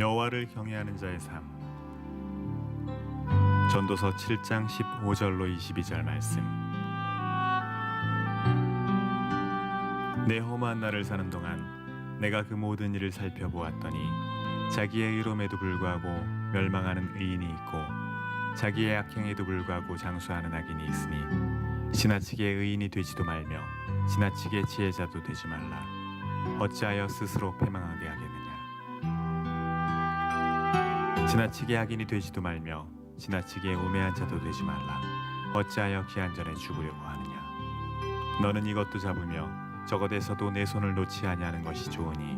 여호와를 경외하는 자의 삶. 전도서 7장 15절로 22절 말씀. 내 험한 날을 사는 동안 내가 그 모든 일을 살펴보았더니 자기의 의로움에도 불구하고 멸망하는 의인이 있고 자기의 악행에도 불구하고 장수하는 악인이 있으니 지나치게 의인이 되지도 말며 지나치게 지혜자도 되지 말라. 어찌하여 스스로 패망하게 하겠느냐. 지나치게 악인이 되지도 말며 지나치게 우매한 자도 되지 말라. 어찌하여 기한 전에 죽으려고 하느냐. 너는 이것도 잡으며 저것에서도 내 손을 놓지 아니하는 것이 좋으니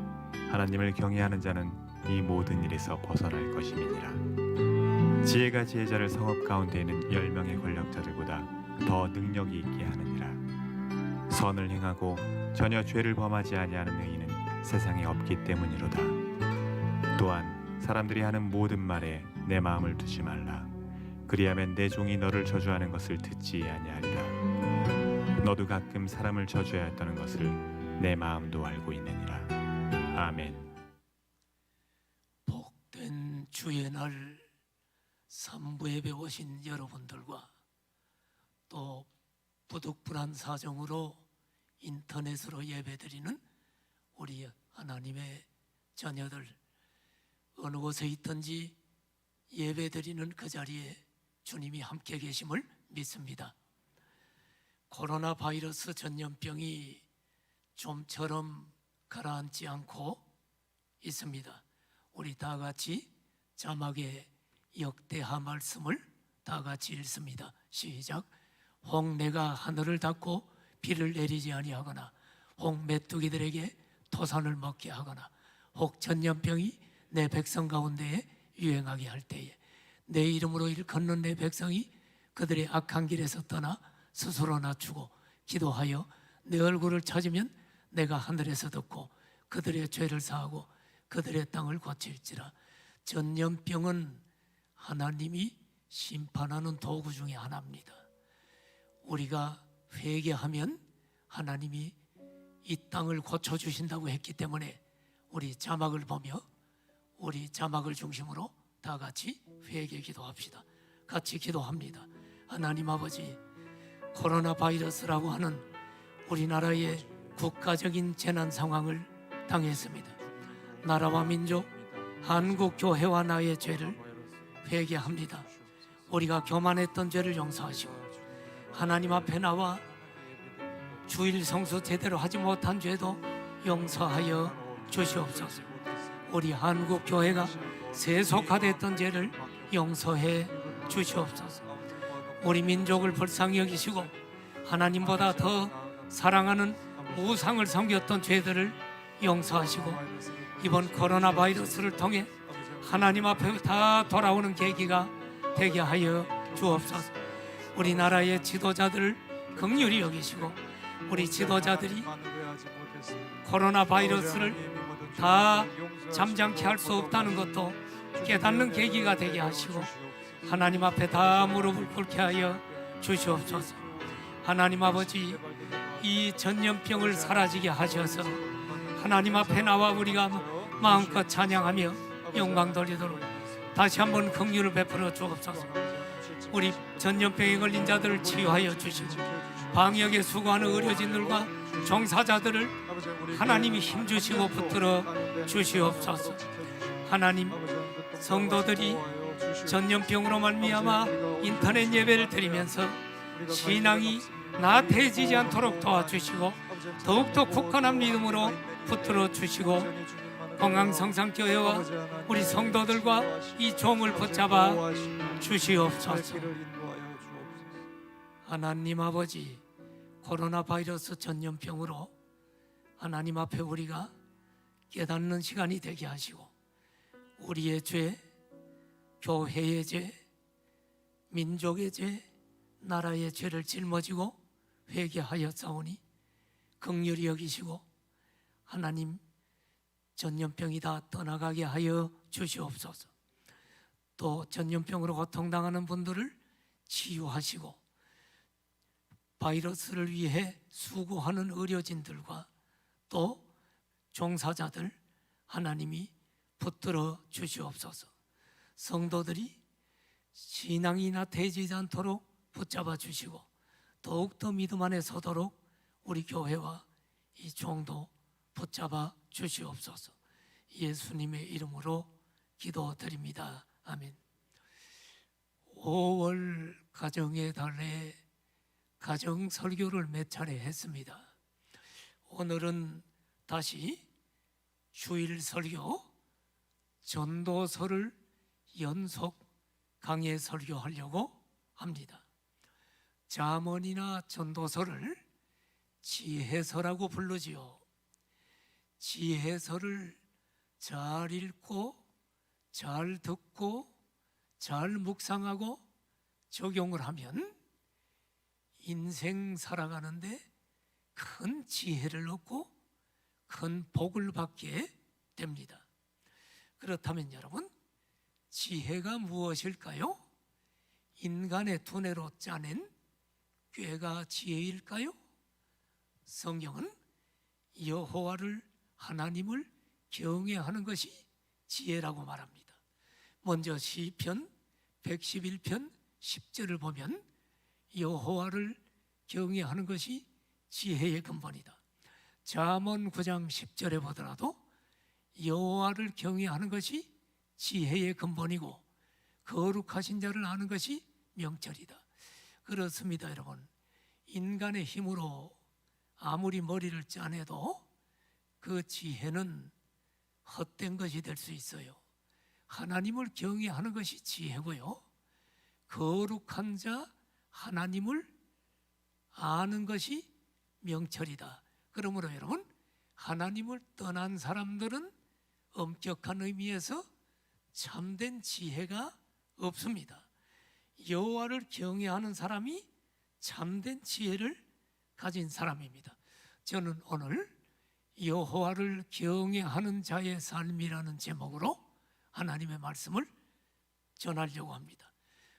하나님을 경외하는 자는 이 모든 일에서 벗어날 것임이니라. 지혜가 지혜자를 성읍 가운데 있는 10명의 권력자들보다 더 능력이 있게 하느니라. 선을 행하고 전혀 죄를 범하지 아니하는 의인은 세상에 없기 때문이로다. 또한 사람들이 하는 모든 말에 내 마음을 두지 말라. 그리하면 내 종이 너를 저주하는 것을 듣지 아니하리라. 너도 가끔 사람을 저주하였다는 것을 내 마음도 알고 있느니라. 아멘. 복된 주의 날 삼부 예배 오신 여러분들과 또 부득불한 사정으로 인터넷으로 예배드리는 우리 하나님의 자녀들, 어느 곳에 있든지 예배드리는 그 자리에 주님이 함께 계심을 믿습니다. 코로나 바이러스 전염병이 좀처럼 가라앉지 않고 있습니다. 우리 다 같이 자막에 역대하 말씀을 다 같이 읽습니다. 시작. 혹 내가 하늘을 닫고 비를 내리지 아니하거나 혹 메뚜기들에게 토산을 먹게 하거나 혹 전염병이 내 백성 가운데에 유행하게 할 때에 내 이름으로 일컫는 내 백성이 그들의 악한 길에서 떠나 스스로 낮추고 기도하여 내 얼굴을 찾으면 내가 하늘에서 듣고 그들의 죄를 사하고 그들의 땅을 고칠지라. 전염병은 하나님이 심판하는 도구 중에 하나입니다. 우리가 회개하면 하나님이 이 땅을 고쳐주신다고 했기 때문에 우리 자막을 보며 우리 자막을 중심으로 다 같이 회개 기도합시다. 같이 기도합니다. 하나님 아버지, 코로나 바이러스라고 하는 우리나라의 국가적인 재난 상황을 당했습니다. 나라와 민족, 한국 교회와 나의 죄를 회개합니다. 우리가 교만했던 죄를 용서하시고 하나님 앞에 나와 주일 성수 제대로 하지 못한 죄도 용서하여 주시옵소서. 우리 한국 교회가 세속화됐던 죄를 용서해 주시옵소서. 우리 민족을 불쌍히 여기시고 하나님보다 더 사랑하는 우상을 섬겼던 죄들을 용서하시고 이번 코로나 바이러스를 통해 하나님 앞에 다 돌아오는 계기가 되게 하여 주옵소서. 우리나라의 지도자들을 긍휼히 여기시고 우리 지도자들이 코로나 바이러스를 다 잠잠케 할 수 없다는 것도 깨닫는 계기가 되게 하시고 하나님 앞에 다 무릎을 꿇게 하여 주시옵소서. 하나님 아버지, 이 전염병을 사라지게 하셔서 하나님 앞에 나와 우리가 마음껏 찬양하며 영광 돌리도록 다시 한번 긍휼을 베풀어 주옵소서. 우리 전염병에 걸린 자들을 치유하여 주시고 방역에 수고하는 의료진들과 종사자들을 하나님이 힘주시고 붙들어 주시옵소서. 하나님, 성도들이 전염병으로 말미암아 인터넷 예배를 드리면서 신앙이 나태해지지 않도록 도와주시고 더욱더 굳건한 믿음으로 붙들어 주시고 건강성상교회와 우리 성도들과 이 종을 붙잡아 주시옵소서. 하나님 아버지, 코로나 바이러스 전염병으로 하나님 앞에 우리가 깨닫는 시간이 되게 하시고 우리의 죄, 교회의 죄, 민족의 죄, 나라의 죄를 짊어지고 회개하였사오니 긍휼히 여기시고 하나님 전염병이 다 떠나가게 하여 주시옵소서. 또 전염병으로 고통당하는 분들을 치유하시고 바이러스를 위해 수고하는 의료진들과 또 종사자들 하나님이 붙들어 주시옵소서. 성도들이 신앙이 나태해지지 않도록 붙잡아 주시고 더욱더 믿음 안에 서도록 우리 교회와 이 종도 붙잡아 주시옵소서. 예수님의 이름으로 기도드립니다. 아멘. 5월 가정의 달에 가정 설교를 몇 차례 했습니다. 오늘은 다시 주일 설교 전도서를 연속 강해 설교하려고 합니다. 잠언이나 전도서를 지혜서라고 부르지요. 지혜서를 잘 읽고 잘 듣고 잘 묵상하고 적용을 하면 인생 살아가는데 큰 지혜를 얻고 큰 복을 받게 됩니다. 그렇다면 여러분, 지혜가 무엇일까요? 인간의 두뇌로 짜낸 꾀가 지혜일까요? 성경은 여호와를 하나님을 경외하는 것이 지혜라고 말합니다. 먼저 시편 111편 10절을 보면 여호와를 경외하는 것이 지혜의 근본이다. 잠언 9장 10절에 보더라도 여호와를 경외하는 것이 지혜의 근본이고 거룩하신 자를 아는 것이 명철이다. 그렇습니다, 여러분. 인간의 힘으로 아무리 머리를 짜내도 그 지혜는 헛된 것이 될 수 있어요. 하나님을 경외하는 것이 지혜고요, 거룩한 자 하나님을 아는 것이 명철이다. 그러므로 여러분, 하나님을 떠난 사람들은 엄격한 의미에서 참된 지혜가 없습니다. 여호와를 경외하는 사람이 참된 지혜를 가진 사람입니다. 저는 오늘 여호와를 경외하는 자의 삶이라는 제목으로 하나님의 말씀을 전하려고 합니다.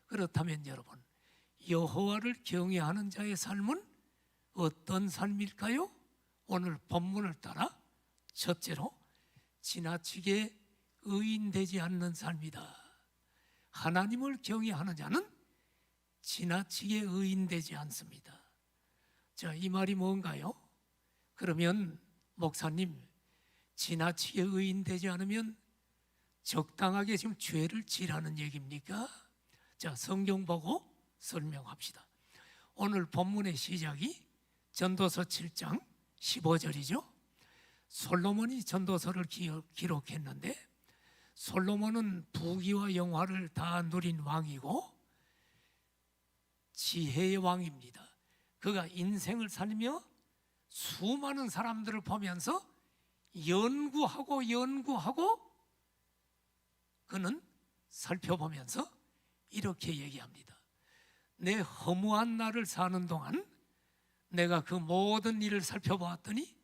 그렇다면 여러분, 여호와를 경외하는 자의 삶은 어떤 삶일까요? 오늘 본문을 따라 첫째로 지나치게 의인되지 않는 삶이다. 하나님을 경외하는 자는 지나치게 의인되지 않습니다. 자, 이 말이 뭔가요? 그러면 목사님, 지나치게 의인되지 않으면 적당하게 지금 죄를 지라는 얘기입니까? 자, 성경 보고 설명합시다. 오늘 본문의 시작이 전도서 7장 15절이죠. 솔로몬이 전도서를 기록했는데 솔로몬은 부귀와 영화를 다 누린 왕이고 지혜의 왕입니다. 그가 인생을 살며 수많은 사람들을 보면서 연구하고 그는 살펴보면서 이렇게 얘기합니다. 내 허무한 날을 사는 동안 내가 그 모든 일을 살펴보았더니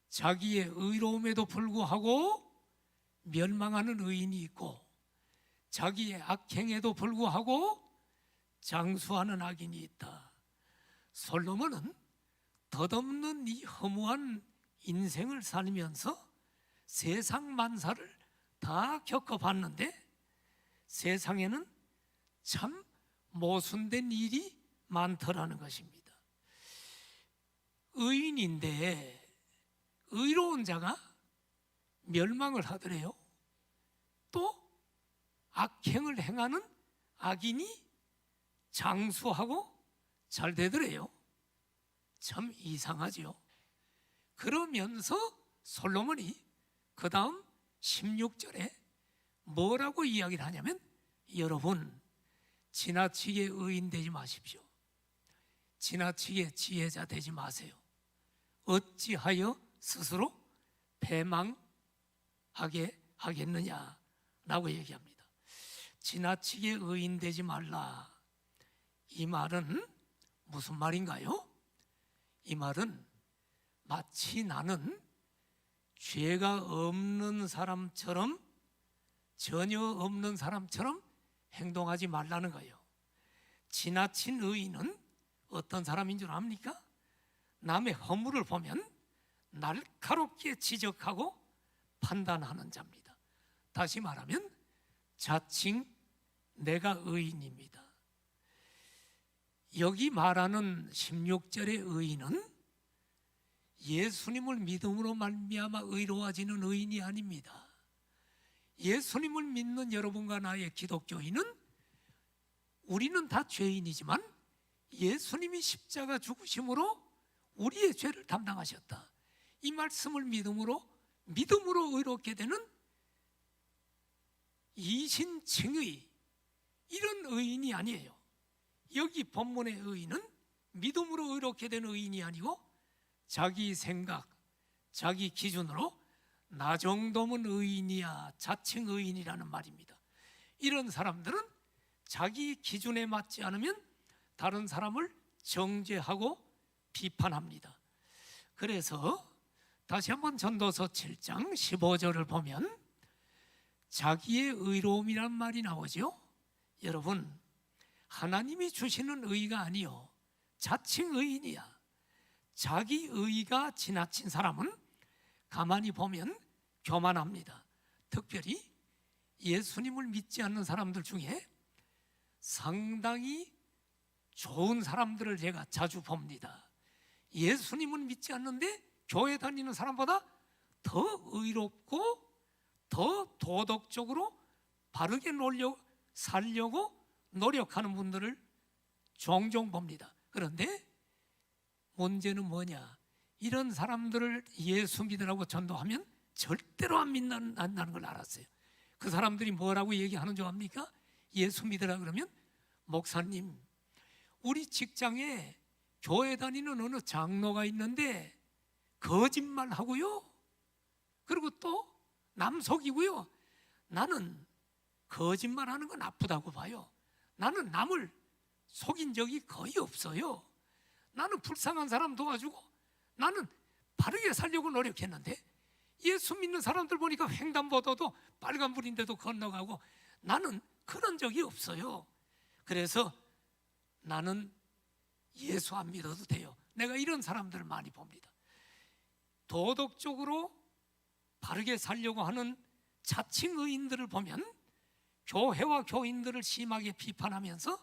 자기의 의로움에도 불구하고 멸망하는 의인이 있고 자기의 악행에도 불구하고 장수하는 악인이 있다. 솔로몬은 덧없는 이 허무한 인생을 살면서 세상 만사를 다 겪어봤는데 세상에는 참 모순된 일이 많더라는 것입니다. 의인인데 의로운 자가 멸망을 하더래요. 또 악행을 행하는 악인이 장수하고 잘 되더래요. 참 이상하죠. 그러면서 솔로몬이 그 다음 16절에 뭐라고 이야기를 하냐면, 여러분 지나치게 의인 되지 마십시오. 지나치게 지혜자 되지 마세요. 어찌하여 스스로 패망하게 하겠느냐라고 얘기합니다. 지나치게 의인 되지 말라. 이 말은 무슨 말인가요? 이 말은 마치 나는 죄가 없는 사람처럼, 전혀 없는 사람처럼 행동하지 말라는 거예요. 지나친 의인은 어떤 사람인 줄 압니까? 남의 허물을 보면 날카롭게 지적하고 판단하는 자입니다. 다시 말하면 자칭 내가 의인입니다. 여기 말하는 16절의 의인은 예수님을 믿음으로 말미암아 의로워지는 의인이 아닙니다. 예수님을 믿는 여러분과 나의 기독교인은 우리는 다 죄인이지만 예수님이 십자가 죽으심으로 우리의 죄를 담당하셨다. 이 말씀을 믿음으로 의롭게 되는 이신칭의 이런 의인이 아니에요. 여기 본문의 의인은 믿음으로 의롭게 된 의인이 아니고 자기 생각, 자기 기준으로 나 정도면 의인이야, 자칭 의인이라는 말입니다. 이런 사람들은 자기 기준에 맞지 않으면 다른 사람을 정죄하고 비판합니다. 그래서 다시 한번 전도서 7장 15절을 보면 자기의 의로움이란 말이 나오죠. 여러분, 하나님이 주시는 의가 아니요 자칭 의인이야. 자기 의가 지나친 사람은 가만히 보면 교만합니다. 특별히 예수님을 믿지 않는 사람들 중에 상당히 좋은 사람들을 제가 자주 봅니다. 예수님은 믿지 않는데 교회 다니는 사람보다 더 의롭고 더 도덕적으로 바르게 살려고 노력하는 분들을 종종 봅니다. 그런데 문제는 뭐냐? 이런 사람들을 예수 믿으라고 전도하면 절대로 안 믿는다는 걸 알았어요. 그 사람들이 뭐라고 얘기하는 줄 압니까? 예수 믿으라 그러면 목사님, 우리 직장에 교회 다니는 어느 장로가 있는데 거짓말하고요. 그리고 또 남 속이고요. 나는 거짓말하는 건 나쁘다고 봐요. 나는 남을 속인 적이 거의 없어요. 나는 불쌍한 사람 도와주고 나는 바르게 살려고 노력했는데 예수 믿는 사람들 보니까 횡단보도도 빨간불인데도 건너가고 나는 그런 적이 없어요. 그래서 나는 예수 안 믿어도 돼요. 내가 이런 사람들을 많이 봅니다. 도덕적으로 바르게 살려고 하는 자칭 의인들을 보면 교회와 교인들을 심하게 비판하면서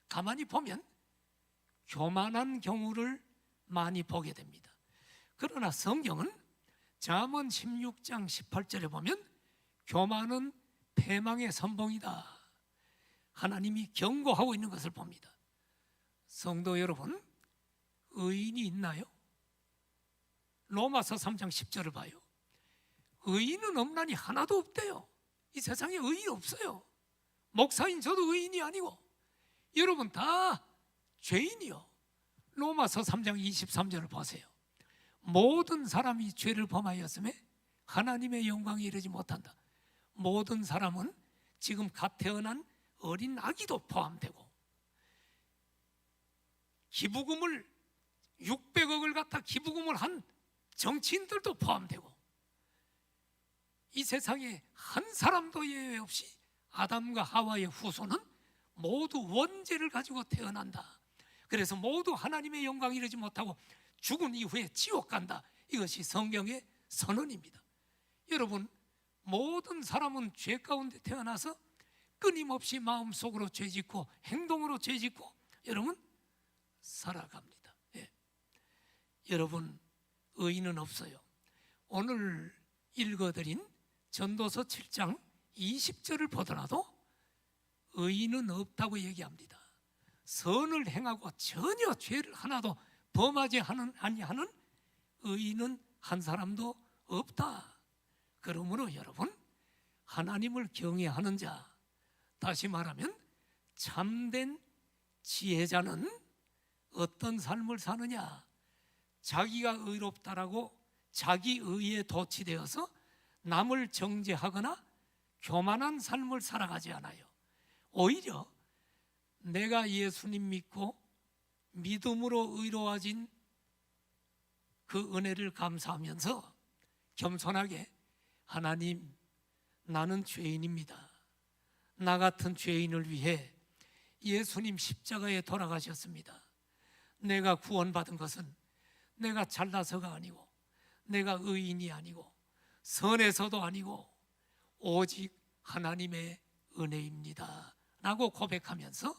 가만히 보면 교만한 경우를 많이 보게 됩니다. 그러나 성경은 잠언 16장 18절에 보면 교만은 패망의 선봉이다. 하나님이 경고하고 있는 것을 봅니다. 성도 여러분, 의인이 있나요? 로마서 3장 10절을 봐요. 의인은 없나니 하나도 없대요. 이 세상에 의인 없어요. 목사인 저도 의인이 아니고 여러분 다 죄인이요. 로마서 3장 23절을 보세요. 모든 사람이 죄를 범하였음에 하나님의 영광에 이르지 못한다. 모든 사람은 지금 갓 태어난 어린 아기도 포함되고 기부금을 600억을 갖다 기부금을 한 정치인들도 포함되고 이 세상에 한 사람도 예외 없이 아담과 하와의 후손은 모두 원죄를 가지고 태어난다. 그래서 모두 하나님의 영광에 이르지 못하고 죽은 이후에 지옥 간다. 이것이 성경의 선언입니다. 여러분, 모든 사람은 죄 가운데 태어나서 끊임없이 마음속으로 죄짓고 행동으로 죄짓고 여러분 살아갑니다. 예. 여러분, 의인은 없어요. 오늘 읽어드린 전도서 7장 20절을 보더라도 의인은 없다고 얘기합니다. 선을 행하고 전혀 죄를 하나도 범하지 아니하는 의인은 한 사람도 없다. 그러므로 여러분, 하나님을 경외하는 자, 다시 말하면 참된 지혜자는 어떤 삶을 사느냐? 자기가 의롭다라고 자기 의에 도취되어서 남을 정죄하거나 교만한 삶을 살아가지 않아요. 오히려 내가 예수님 믿고 믿음으로 의로워진 그 은혜를 감사하면서 겸손하게 하나님, 나는 죄인입니다. 나 같은 죄인을 위해 예수님 십자가에 돌아가셨습니다. 내가 구원받은 것은 내가 잘나서가 아니고 내가 의인이 아니고 선에서도 아니고 오직 하나님의 은혜입니다 라고 고백하면서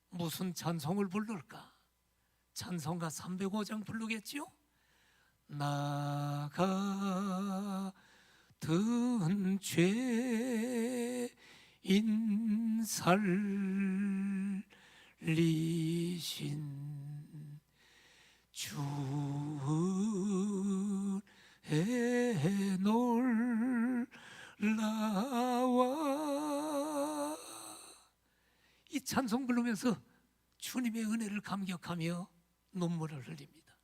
무슨 찬송을 부를까? 찬송가 305장 부르겠지요? 나 같은 죄인 살리신 주 은혜 놀라와. 이 찬송 부르면서 주님의 은혜를 감격하며 눈물을 흘립니다.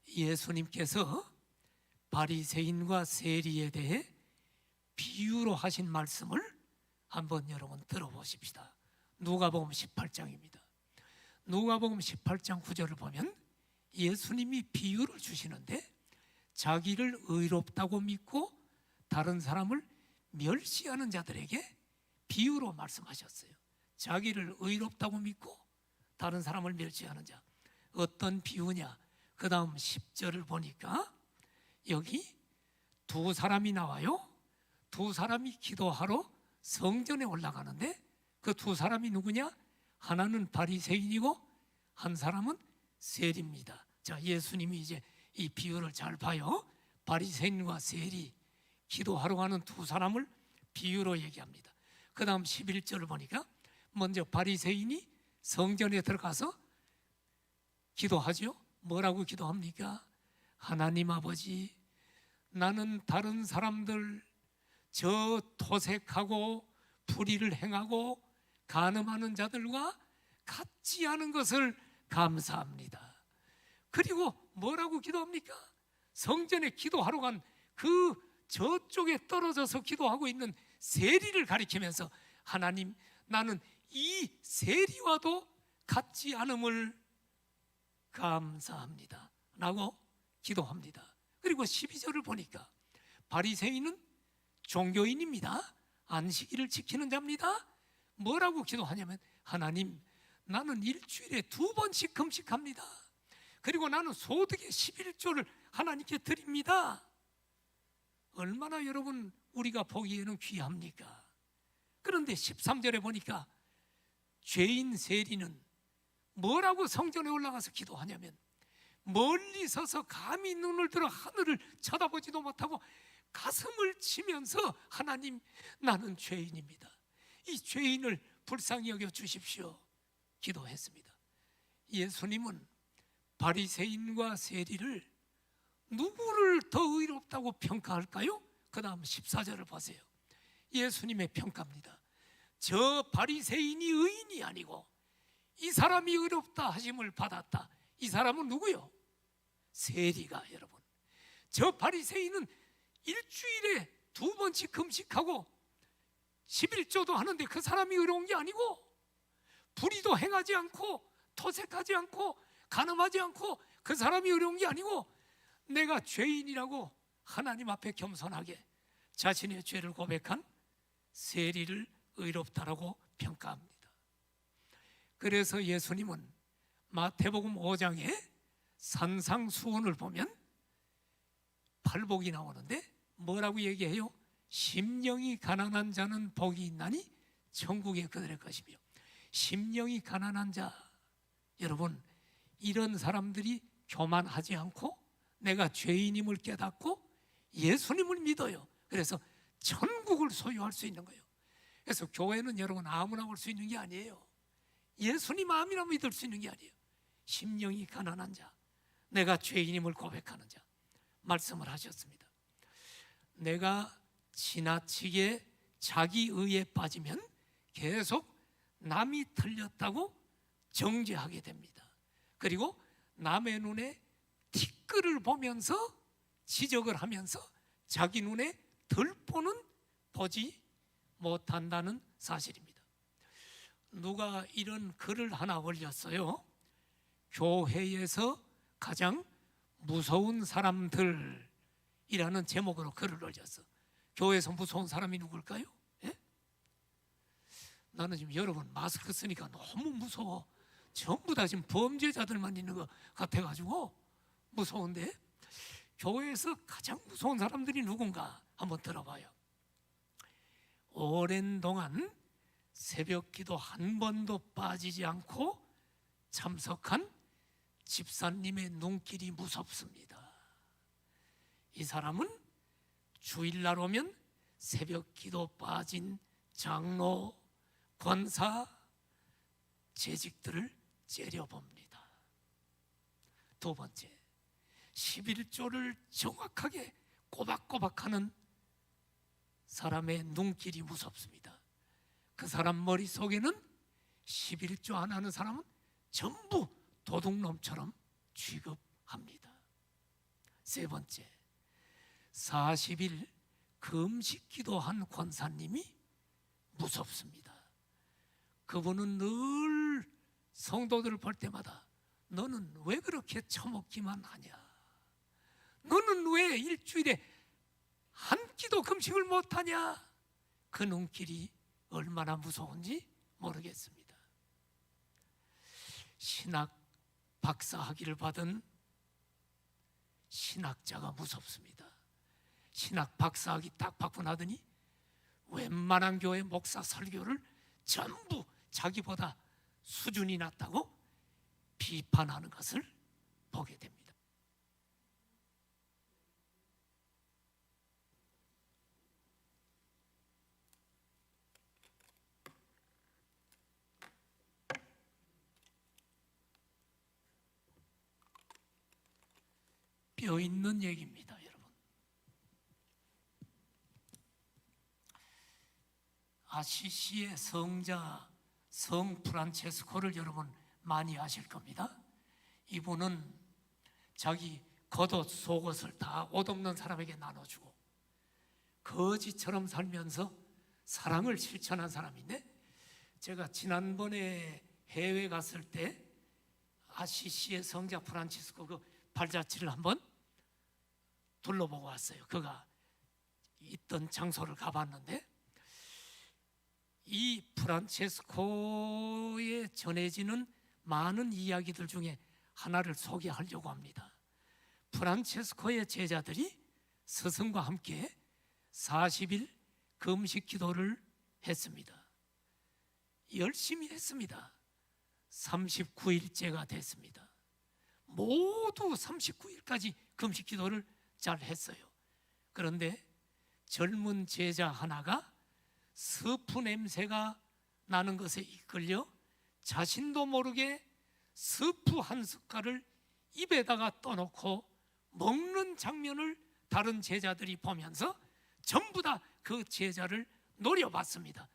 예수님께서 바리새인과 세리에 대해 비유로 하신 말씀을 한번 여러분 들어보십시다. 누가복음 18장입니다. 누가복음 18장 9절을 보면 예수님이 비유를 주시는데 자기를 의롭다고 믿고 다른 사람을 멸시하는 자들에게 비유로 말씀하셨어요. 자기를 의롭다고 믿고 다른 사람을 멸시하는 자. 어떤 비유냐? 그 다음 10절을 보니까 여기 두 사람이 나와요. 두 사람이 기도하러 성전에 올라가는데 그 두 사람이 누구냐? 하나는 바리새인이고 한 사람은 세리입니다. 자, 예수님이 이제 이 비유를 잘 봐요. 바리새인과 세리, 기도하러 가는 두 사람을 비유로 얘기합니다. 그 다음 11절을 보니까 먼저 바리새인이 성전에 들어가서 기도하죠. 뭐라고 기도합니까? 하나님 아버지, 나는 다른 사람들 저 토색하고 불의를 행하고 간음하는 자들과 같지 않은 것을 감사합니다. 그리고 뭐라고 기도합니까? 성전에 기도하러 간 그 저쪽에 떨어져서 기도하고 있는 세리를 가리키면서 하나님, 나는 이 세리와도 같지 않음을 감사합니다 라고 기도합니다. 그리고 12절을 보니까 바리새인은 종교인입니다. 안식일을 지키는 자입니다. 뭐라고 기도하냐면 하나님, 나는 일주일에 2번씩 금식합니다. 그리고 나는 소득의 11조를 하나님께 드립니다. 얼마나 여러분 우리가 보기에는 귀합니까? 그런데 13절에 보니까 죄인 세리는 뭐라고 성전에 올라가서 기도하냐면 멀리 서서 감히 눈을 들어 하늘을 쳐다보지도 못하고 가슴을 치면서 하나님, 나는 죄인입니다. 이 죄인을 불쌍히 여겨 주십시오 기도했습니다. 예수님은 바리새인과 세리를 누구를 더 의롭다고 평가할까요? 그 다음 14절을 보세요. 예수님의 평가입니다. 저 바리새인이 의인이 아니고 이 사람이 의롭다 하심을 받았다. 이 사람은 누구요? 세리가. 여러분, 저 바리새인은 일주일에 2번씩 금식하고 11조도 하는데 그 사람이 의로운 게 아니고 불의도 행하지 않고 토색하지 않고 간음하지 않고 그 사람이 의로운 게 아니고 내가 죄인이라고 하나님 앞에 겸손하게 자신의 죄를 고백한 세리를 의롭다라고 평가합니다. 그래서 예수님은 마태복음 5장에 산상수훈을 보면 팔복이 나오는데 뭐라고 얘기해요? 심령이 가난한 자는 복이 있나니 천국에 그들의 것이며. 심령이 가난한 자, 여러분, 이런 사람들이 교만하지 않고 내가 죄인임을 깨닫고 예수님을 믿어요. 그래서 천국을 소유할 수 있는 거예요. 그래서 교회는 여러분 아무나 올 수 있는 게 아니에요. 예수님 아무나 믿을 수 있는 게 아니에요. 심령이 가난한 자, 내가 죄인임을 고백하는 자, 말씀을 하셨습니다. 내가 지나치게 자기 의에 빠지면 계속 남이 틀렸다고 정죄하게 됩니다. 그리고 남의 눈에 티끌을 보면서 지적을 하면서 자기 눈에 들보는 보지 못한다는 사실입니다. 누가 이런 글을 하나 올렸어요. 교회에서 가장 무서운 사람들이라는 제목으로 글을 올렸어. 교회에서 무서운 사람이 누굴까요? 예? 나는 지금 여러분 마스크 쓰니까 너무 무서워. 전부 다 지금 범죄자들만 있는 것 같아가지고 무서운데, 교회에서 가장 무서운 사람들이 누군가 한번 들어봐요. 오랜 동안 새벽 기도 한 번도 빠지지 않고 참석한 집사님의 눈길이 무섭습니다. 이 사람은 주일날 오면 새벽 기도 빠진 장로, 권사, 재직들을 째려봅니다. 두 번째, 11조를 정확하게 꼬박꼬박하는 사람의 눈길이 무섭습니다. 그 사람 머릿속에는 11조 안 하는 사람은 전부 도둑놈처럼 취급합니다. 세 번째, 40일 금식 기도한 권사님이 무섭습니다. 그분은 늘 성도들을 볼 때마다 너는 왜 그렇게 처먹기만 하냐? 너는 왜 일주일에 한 끼도 금식을 못하냐? 그 눈길이 얼마나 무서운지 모르겠습니다. 신학 박사 학위를 받은 신학자가 무섭습니다. 신학 박사 학위 딱 받고 나더니 웬만한 교회 목사 설교를 전부 자기보다 수준이 낮다고 비판하는 것을 보게 됩니다. 뼈 있는 얘기입니다, 여러분. 아시시의 성자 성 프란체스코를 여러분 많이 아실 겁니다. 이분은 자기 겉옷 속옷을 다 옷 없는 사람에게 나눠주고 거지처럼 살면서 사랑을 실천한 사람인데, 제가 지난번에 해외 갔을 때 아시시의 성자 프란치스코 그 발자취를 한번 둘러보고 왔어요. 그가 있던 장소를 가봤는데, 이 프란체스코에 전해지는 많은 이야기들 중에 하나를 소개하려고 합니다. 프란체스코의 제자들이 스승과 함께 40일 금식 기도를 했습니다. 열심히 했습니다. 39일째가 됐습니다. 모두 39일까지 금식 기도를 잘 했어요. 그런데 젊은 제자 하나가 스프 냄새가 나는 것에 이끌려 자신도 모르게 스프 한 숟갈을 입에다가 떠놓고 먹는 장면을 다른 제자들이 보면서 전부 다 그 제자를 노려봤습니다.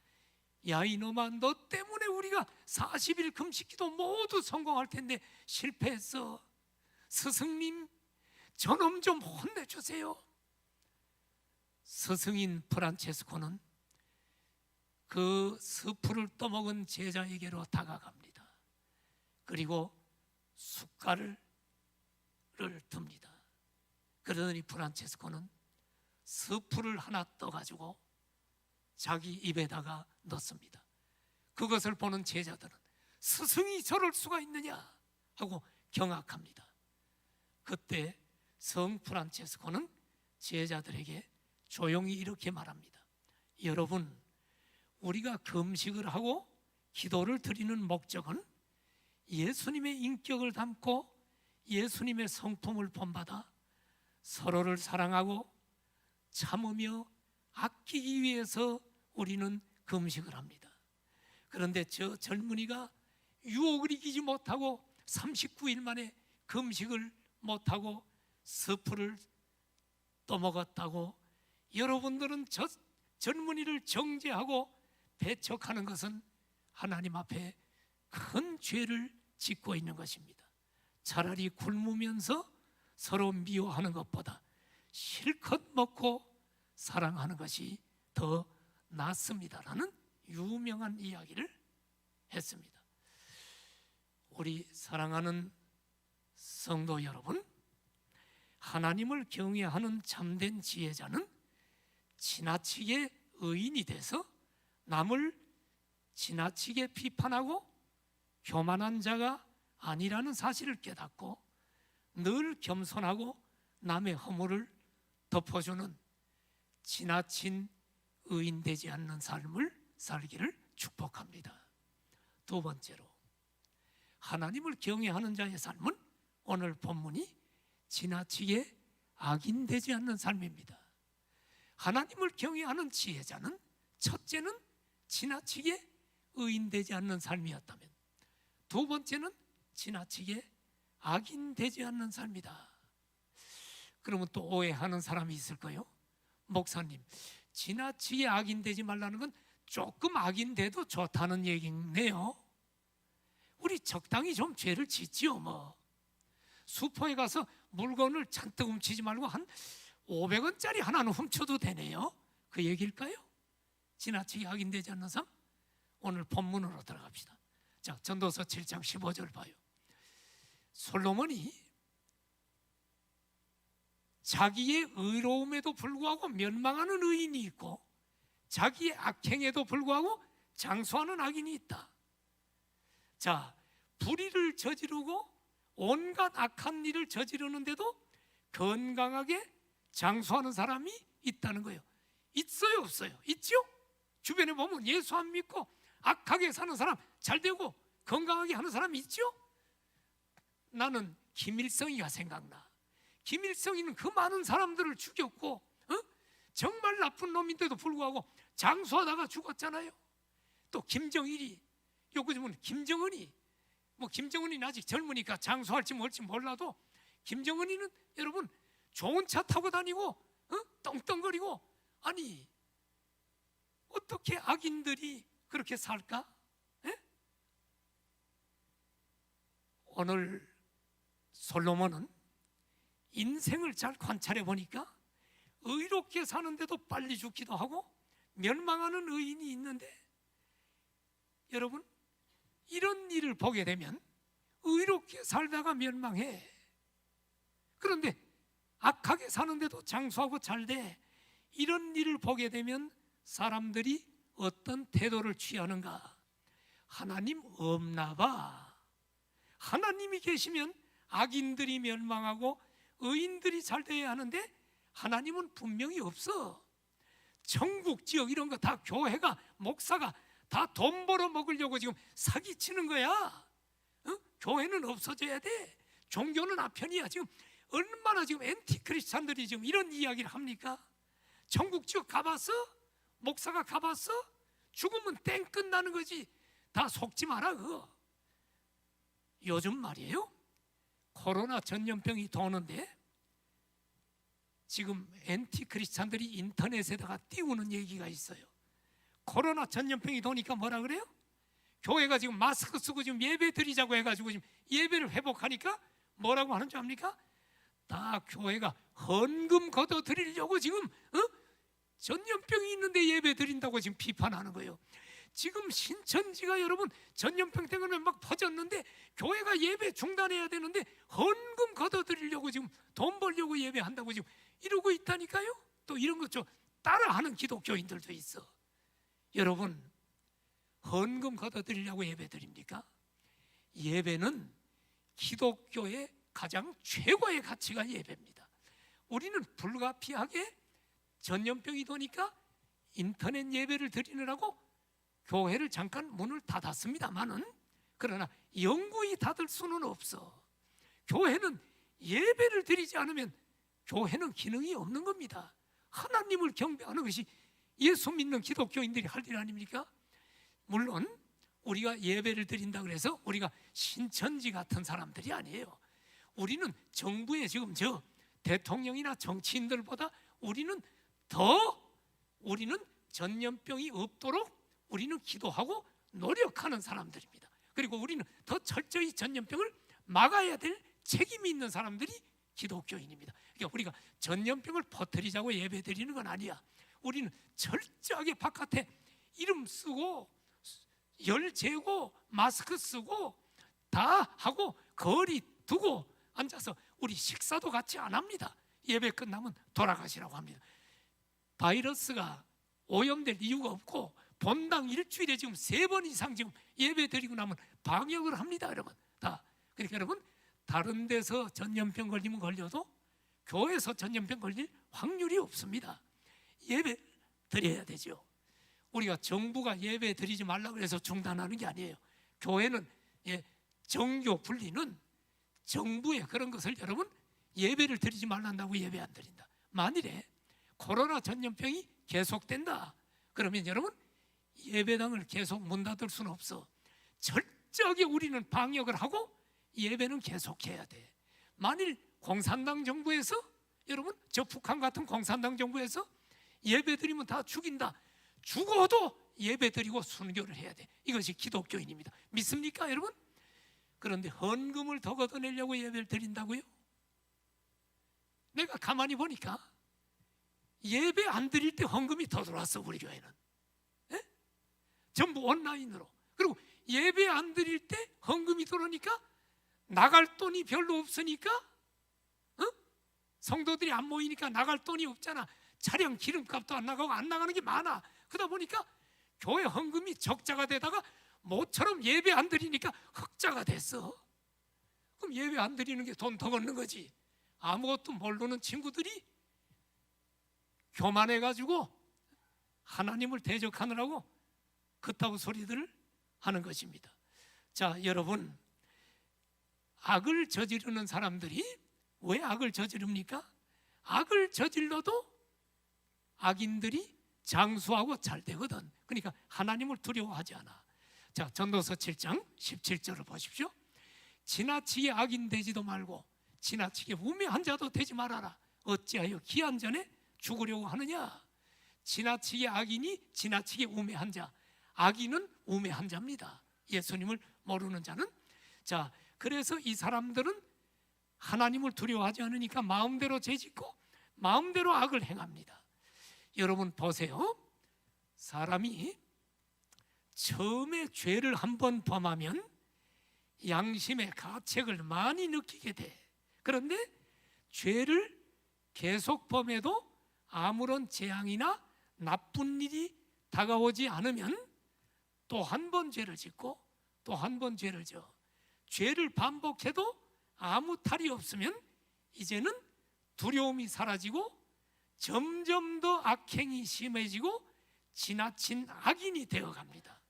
야, 이놈아, 너 때문에 우리가 40일 금식기도 모두 성공할 텐데 실패했어. 스승님, 저놈 좀 혼내주세요. 스승인 프란체스코는 그 스프를 떠먹은 제자에게로 다가갑니다. 그리고 숟갈을 듭니다. 그러더니 프란체스코는 스프를 하나 떠가지고 자기 입에다가 넣습니다. 그것을 보는 제자들은 스승이 저럴 수가 있느냐 하고 경악합니다. 그때 성 프란체스코는 제자들에게 조용히 이렇게 말합니다. 여러분, 우리가 금식을 하고 기도를 드리는 목적은 예수님의 인격을 담고 예수님의 성품을 본받아 서로를 사랑하고 참으며 아끼기 위해서 우리는 금식을 합니다. 그런데 저 젊은이가 유혹을 이기지 못하고 39일 만에 금식을 못하고 스프를 떠먹었다고 여러분들은 저 젊은이를 정죄하고 배척하는 것은 하나님 앞에 큰 죄를 짓고 있는 것입니다. 차라리 굶으면서 서로 미워하는 것보다 실컷 먹고 사랑하는 것이 더 낫습니다라는 유명한 이야기를 했습니다. 우리 사랑하는 성도 여러분, 하나님을 경외하는 참된 지혜자는 지나치게 의인이 돼서 남을 지나치게 비판하고 교만한 자가 아니라는 사실을 깨닫고 늘 겸손하고 남의 허물을 덮어주는 지나친 의인되지 않는 삶을 살기를 축복합니다. 두 번째로, 하나님을 경외하는 자의 삶은 오늘 본문이 지나치게 악인되지 않는 삶입니다. 하나님을 경외하는 지혜자는 첫째는 지나치게 의인되지 않는 삶이었다면, 두 번째는 지나치게 악인되지 않는 삶이다. 그러면 또 오해하는 사람이 있을까요? 목사님, 지나치게 악인되지 말라는 건 조금 악인돼도 좋다는 얘기네요. 우리 적당히 좀 죄를 짓지요. 뭐 슈퍼에 가서 물건을 잔뜩 훔치지 말고 한 500원짜리 하나는 훔쳐도 되네요. 그 얘기일까요? 지나치게 악인되지 않는 삶? 오늘 본문으로 들어갑시다. 자, 전도서 7장 15절 봐요. 솔로몬이 자기의 의로움에도 불구하고 멸망하는 의인이 있고 자기의 악행에도 불구하고 장수하는 악인이 있다. 자, 불의를 저지르고 온갖 악한 일을 저지르는데도 건강하게 장수하는 사람이 있다는 거예요. 있어요, 없어요? 있죠? 주변에 보면 예수 안 믿고 악하게 사는 사람, 잘 되고 건강하게 하는 사람이 있죠? 나는 김일성이가 생각나. 김일성이는 그 많은 사람들을 죽였고 정말 나쁜 놈인데도 불구하고 장수하다가 죽었잖아요. 또 김정일이, 요즘은 김정은이, 김정은이는 아직 젊으니까 장수할지 뭘지 몰라도 김정은이는 여러분 좋은 차 타고 다니고 떵떵거리고, 아니 어떻게 악인들이 그렇게 살까? 에? 오늘 솔로몬은 인생을 잘 관찰해 보니까 의롭게 사는데도 빨리 죽기도 하고 멸망하는 의인이 있는데, 여러분 이런 일을 보게 되면 의롭게 살다가 멸망해. 그런데 악하게 사는데도 장수하고 잘돼. 이런 일을 보게 되면 사람들이 어떤 태도를 취하는가? 하나님 없나 봐. 하나님이 계시면 악인들이 멸망하고 의인들이 잘 돼야 하는데 하나님은 분명히 없어. 천국 지역 이런 거 다 교회가, 목사가 다 돈 벌어 먹으려고 지금 사기치는 거야. 교회는 없어져야 돼. 종교는 아편이야. 지금 얼마나 지금 엔티크리스찬들이 지금 이런 이야기를 합니까? 천국 지역 가봤어? 목사가 가봤어? 죽으면 땡 끝나는 거지. 다 속지 마라 그거. 요즘 말이에요, 코로나 전염병이 도는데 지금 엔티크리스찬들이 인터넷에다가 띄우는 얘기가 있어요. 코로나 전염병이 도니까 뭐라 그래요? 교회가 지금 마스크 쓰고 지금 예배 드리자고 해가지고 지금 예배를 회복하니까 뭐라고 하는 줄 압니까? 다 교회가 헌금 걷어 드리려고 지금 전염병이 있는데 예배 드린다고 지금 비판하는 거예요. 지금 신천지가 여러분 전염병 때문에 막 퍼졌는데 교회가 예배 중단해야 되는데 헌금 걷어 드리려고 지금 돈 벌려고 예배한다고 지금 이러고 있다니까요. 또 이런 것 좀 따라하는 기독교인들도 있어. 여러분, 헌금 걷어 드리려고 예배 드립니까? 예배는 기독교의 가장 최고의 가치가 예배입니다. 우리는 불가피하게 전염병이 도니까 인터넷 예배를 드리느라고 교회를 잠깐 문을 닫았습니다만은, 그러나 영구히 닫을 수는 없어. 교회는 예배를 드리지 않으면 교회는 기능이 없는 겁니다. 하나님을 경배하는 것이 예수 믿는 기독교인들이 할 일 아닙니까? 물론 우리가 예배를 드린다 그래서 우리가 신천지 같은 사람들이 아니에요. 우리는 정부의 지금 저 대통령이나 정치인들보다 우리는 전염병이 없도록 우리는 기도하고 노력하는 사람들입니다. 그리고 우리는 더 철저히 전염병을 막아야 될 책임이 있는 사람들이 기독교인입니다. 그러니까 우리가 전염병을 퍼뜨리자고 예배드리는 건 아니야. 우리는 철저하게 바깥에 이름 쓰고 열 재고 마스크 쓰고 다 하고 거리 두고 앉아서 우리 식사도 같이 안 합니다. 예배 끝나면 돌아가시라고 합니다. 바이러스가 오염될 이유가 없고 본당 일주일에 지금 3번 이상 지금 예배 드리고 나면 방역을 합니다, 여러분. 다. 그러니까 여러분, 다른 데서 전염병 걸리면 걸려도 교회에서 전염병 걸릴 확률이 없습니다. 예배 드려야 되죠. 우리가 정부가 예배 드리지 말라고 해서 중단하는 게 아니에요. 교회는 정교 분리는 정부의 그런 것을 여러분 예배를 드리지 말란다고 예배 안 드린다. 만일에 코로나 전염병이 계속된다 그러면 여러분 예배당을 계속 문 닫을 수는 없어. 철저하게 우리는 방역을 하고 예배는 계속해야 돼. 만일 공산당 정부에서 여러분 저 북한 같은 공산당 정부에서 예배 드리면 다 죽인다. 죽어도 예배 드리고 순교를 해야 돼. 이것이 기독교인입니다. 믿습니까 여러분? 그런데 헌금을 더 걷어내려고 예배를 드린다고요? 내가 가만히 보니까 예배 안 드릴 때 헌금이 더 들어왔어. 우리 교회는 전부 온라인으로. 그리고 예배 안 드릴 때 헌금이 들어오니까 나갈 돈이 별로 없으니까 성도들이 안 모이니까 나갈 돈이 없잖아. 차량 기름값도 안 나가고 안 나가는 게 많아. 그러다 보니까 교회 헌금이 적자가 되다가 모처럼 예배 안 드리니까 흑자가 됐어. 그럼 예배 안 드리는 게 돈 더 걷는 거지. 아무것도 모르는 친구들이 교만해가지고 하나님을 대적하느라고 그따구 소리들을 하는 것입니다. 자, 여러분, 악을 저지르는 사람들이 왜 악을 저지릅니까? 악을 저질러도 악인들이 장수하고 잘 되거든. 그러니까 하나님을 두려워하지 않아. 자, 전도서 7장 17절을 보십시오. 지나치게 악인 되지도 말고 지나치게 우매한 자도 되지 말아라. 어찌하여 기한 전에 죽으려고 하느냐? 지나치게 악인이 지나치게 우매한 자. 악인은 우매한 자입니다. 예수님을 모르는 자는. 자, 그래서 이 사람들은 하나님을 두려워하지 않으니까 마음대로 죄짓고 마음대로 악을 행합니다. 여러분 보세요. 사람이 처음에 죄를 한번 범하면 양심의 가책을 많이 느끼게 돼. 그런데 죄를 계속 범해도 아무런 재앙이나 나쁜 일이 다가오지 않으면 또 한 번 죄를 짓고 또 한 번 죄를 져. 죄를 반복해도 아무 탈이 없으면 이제는 두려움이 사라지고 점점 더 악행이 심해지고 지나친 악인이 되어갑니다.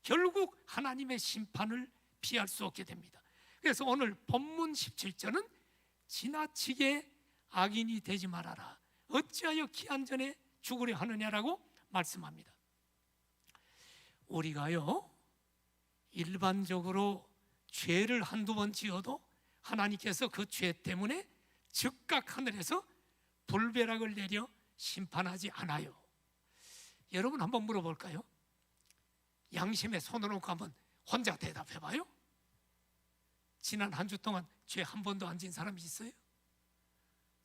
결국 하나님의 심판을 피할 수 없게 됩니다. 그래서 오늘 본문 17절은 지나치게 악인이 되지 말아라. 어찌하여 기한 전에 죽으려 하느냐라고 말씀합니다. 우리가요 일반적으로 죄를 한두 번 지어도 하나님께서 그 죄 때문에 즉각 하늘에서 불벼락을 내려 심판하지 않아요. 여러분 한번 물어볼까요? 양심에 손을 얹고 한번 혼자 대답해봐요. 지난 한 주 동안 죄 한 번도 안 진 사람이 있어요?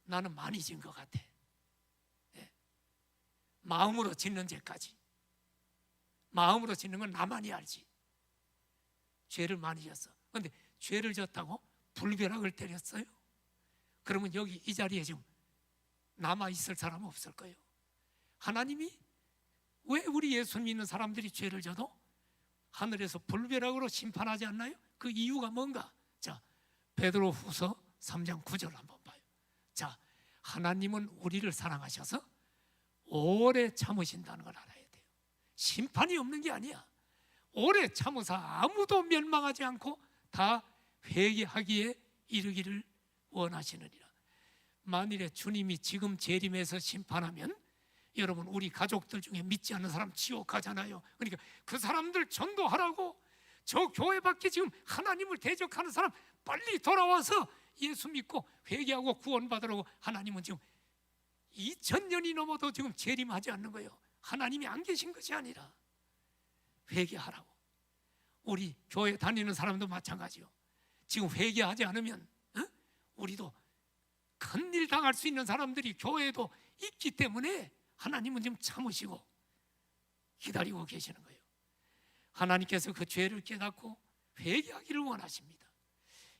나는 많이 진 것 같아. 네. 마음으로 짓는 죄까지. 마음으로 짓는 건 나만이 알지. 죄를 많이 졌어. 그런데 죄를 졌다고 불벼락을 때렸어요? 그러면 여기 이 자리에 지금 남아 있을 사람은 없을 거예요. 하나님이 왜 우리 예수 믿는 사람들이 죄를 져도 하늘에서 불벼락으로 심판하지 않나요? 그 이유가 뭔가? 자, 베드로후서 3장 9절 한번 봐요. 자, 하나님은 우리를 사랑하셔서 오래 참으신다는 걸 알아야 돼요. 심판이 없는 게 아니야. 오래 참으사 아무도 멸망하지 않고 다 회개하기에 이르기를 원하시느니라. 만일에 주님이 지금 재림해서 심판하면 여러분 우리 가족들 중에 믿지 않는 사람 지옥 가잖아요. 그러니까 그 사람들 전도하라고. 저 교회 밖에 지금 하나님을 대적하는 사람 빨리 돌아와서 예수 믿고 회개하고 구원받으라고. 하나님은 지금 2000년이 넘어도 지금 재림하지 않는 거예요. 하나님이 안 계신 것이 아니라 회개하라고. 우리 교회 다니는 사람도 마찬가지요. 지금 회개하지 않으면 우리도 큰일 당할 수 있는 사람들이 교회에도 있기 때문에 하나님은 지금 참으시고 기다리고 계시는 거예요. 하나님께서 그 죄를 깨닫고 회개하기를 원하십니다.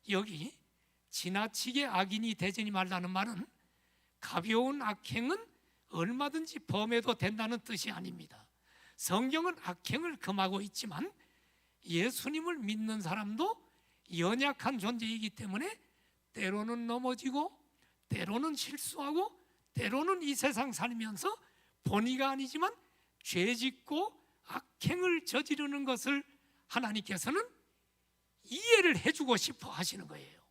여기 지나치게 악인이 되지 말라는 말은 가벼운 악행은 얼마든지 범해도 된다는 뜻이 아닙니다. 성경은 악행을 금하고 있지만 예수님을 믿는 사람도 연약한 존재이기 때문에 때로는 넘어지고 때로는 실수하고 때로는 이 세상 살면서 본의가 아니지만 죄짓고 악행을 저지르는 것을 하나님께서는 이해를 해주고 싶어 하시는 거예요.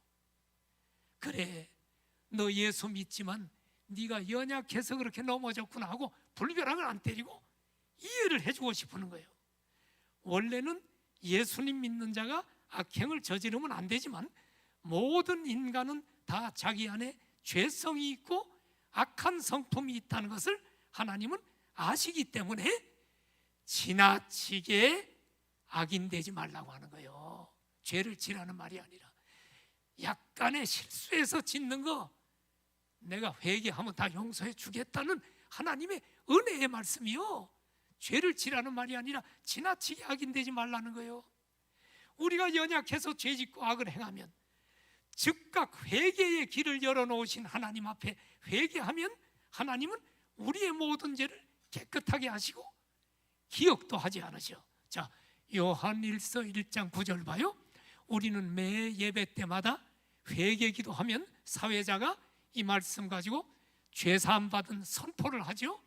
그래, 너 예수 믿지만 네가 연약해서 그렇게 넘어졌구나 하고 불벼락을 안 때리고 이해를 해주고 싶은 거예요. 원래는 예수님 믿는 자가 악행을 저지르면 안 되지만 모든 인간은 다 자기 안에 죄성이 있고 악한 성품이 있다는 것을 하나님은 아시기 때문에 지나치게 악인되지 말라고 하는 거예요. 죄를 지라는 말이 아니라 약간의 실수해서 짓는 거 내가 회개하면 다 용서해 주겠다는 하나님의 은혜의 말씀이요, 죄를 지라는 말이 아니라 지나치게 악인되지 말라는 거예요. 우리가 연약해서 죄짓고 악을 행하면 즉각 회개의 길을 열어놓으신 하나님 앞에 회개하면 하나님은 우리의 모든 죄를 깨끗하게 하시고 기억도 하지 않으셔. 자, 요한일서 1장 9절 봐요. 우리는 매 예배 때마다 회개기도 하면 사회자가 이 말씀 가지고 죄사함 받은 선포를 하죠.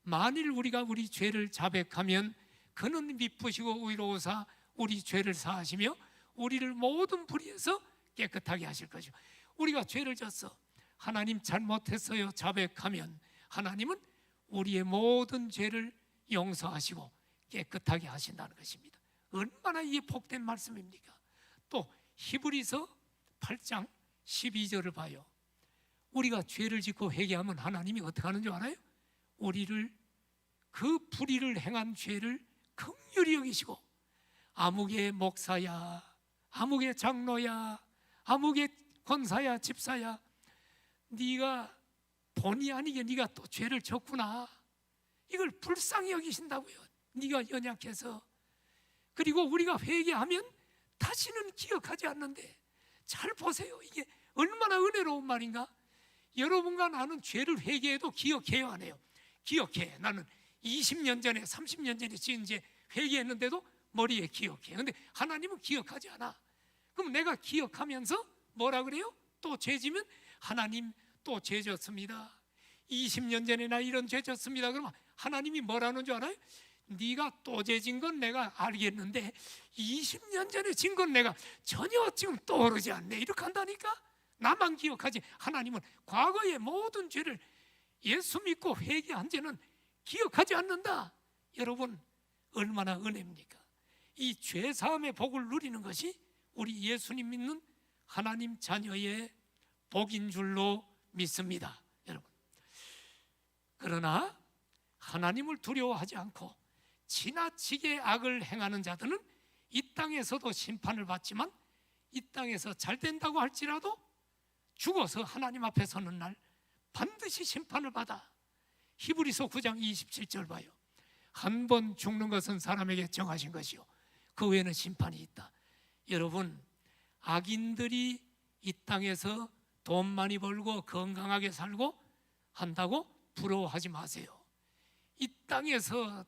만일 우리가 우리 죄를 자백하면 그는 미쁘시고 의로우사 우리 죄를 사하시며 우리를 모든 불의에서 깨끗하게 하실 것이요. 우리가 죄를 졌어, 하나님 잘못했어요 자백하면 하나님은 우리의 모든 죄를 용서하시고 깨끗하게 하신다는 것입니다. 얼마나 이게 복된 말씀입니까? 또 히브리서 8장 12절을 봐요. 우리가 죄를 짓고 회개하면 하나님이 어떻게 하는 줄 알아요? 우리를 그 불의를 행한 죄를 긍휼히 여기시고 아무개 목사야, 아무개 장로야, 아무개 권사야, 집사야, 네가 본의 아니게 네가 또 죄를 졌구나, 이걸 불쌍히 여기신다고요. 네가 연약해서. 그리고 우리가 회개하면 다시는 기억하지 않는데, 잘 보세요, 이게 얼마나 은혜로운 말인가. 여러분과 나는 죄를 회개해도 기억해요, 안 해요? 기억해. 나는 20년 전에 30년 전에 지은 죄 회개했는데도 머리에 기억해. 근데 하나님은 기억하지 않아. 그럼 내가 기억하면서 뭐라 그래요? 또 죄지면 하나님 또 죄졌습니다, 20년 전에 나 이런 죄졌습니다. 그러면 하나님이 뭐라는 줄 알아요? 네가 또 죄진 건 내가 알겠는데 20년 전에 진 건 내가 전혀 지금 떠오르지 않네, 이렇게 한다니까. 나만 기억하지 하나님은 과거의 모든 죄를 예수 믿고 회개한 죄는 기억하지 않는다. 여러분 얼마나 은혜입니까? 이 죄사함의 복을 누리는 것이 우리 예수님 믿는 하나님 자녀의 복인 줄로 믿습니다, 여러분. 그러나 하나님을 두려워하지 않고 지나치게 악을 행하는 자들은 이 땅에서도 심판을 받지만 이 땅에서 잘 된다고 할지라도 죽어서 하나님 앞에 서는 날 반드시 심판을 받아. 히브리서 9장 27절 봐요. 한 번 죽는 것은 사람에게 정하신 것이요 그 외에는 심판이 있다. 여러분, 악인들이 이 땅에서 돈 많이 벌고 건강하게 살고 한다고 부러워하지 마세요. 이 땅에서가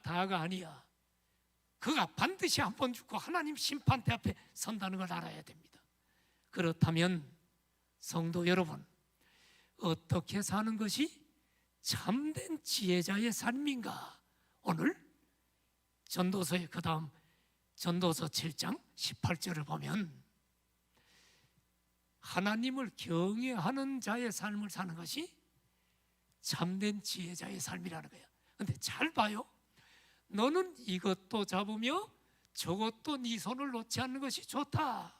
다가 아니야. 그가 반드시 한 번 죽고 하나님 심판대 앞에 선다는 걸 알아야 됩니다. 그렇다면 성도 여러분, 어떻게 사는 것이 참된 지혜자의 삶인가? 오늘 전도서의 그 다음 전도서 7장 18절을 보면 하나님을 경외하는 자의 삶을 사는 것이 참된 지혜자의 삶이라는 거야. 근데 잘 봐요. 너는 이것도 잡으며 저것도 네 손을 놓지 않는 것이 좋다.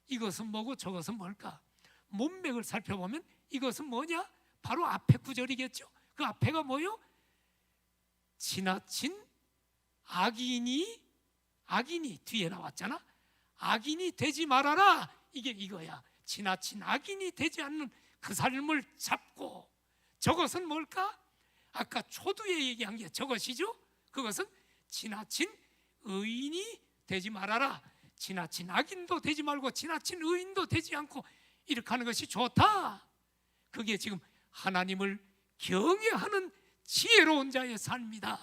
이것은 뭐고 저것은 뭘까? 문맥을 살펴보면 이것은 뭐냐? 바로 앞에 구절이겠죠. 그 앞에가 뭐요? 지나친 악인이 뒤에 나왔잖아. 악인이 되지 말아라. 이게 이거야. 지나친 악인이 되지 않는 그 삶을 잡고, 저것은 뭘까? 아까 초두에 얘기한 게 저것이죠. 그것은 지나친 의인이 되지 말아라. 지나친 악인도 되지 말고 지나친 의인도 되지 않고 이렇게 하는 것이 좋다. 그게 지금 하나님을 경외하는 지혜로운 자의 삶이다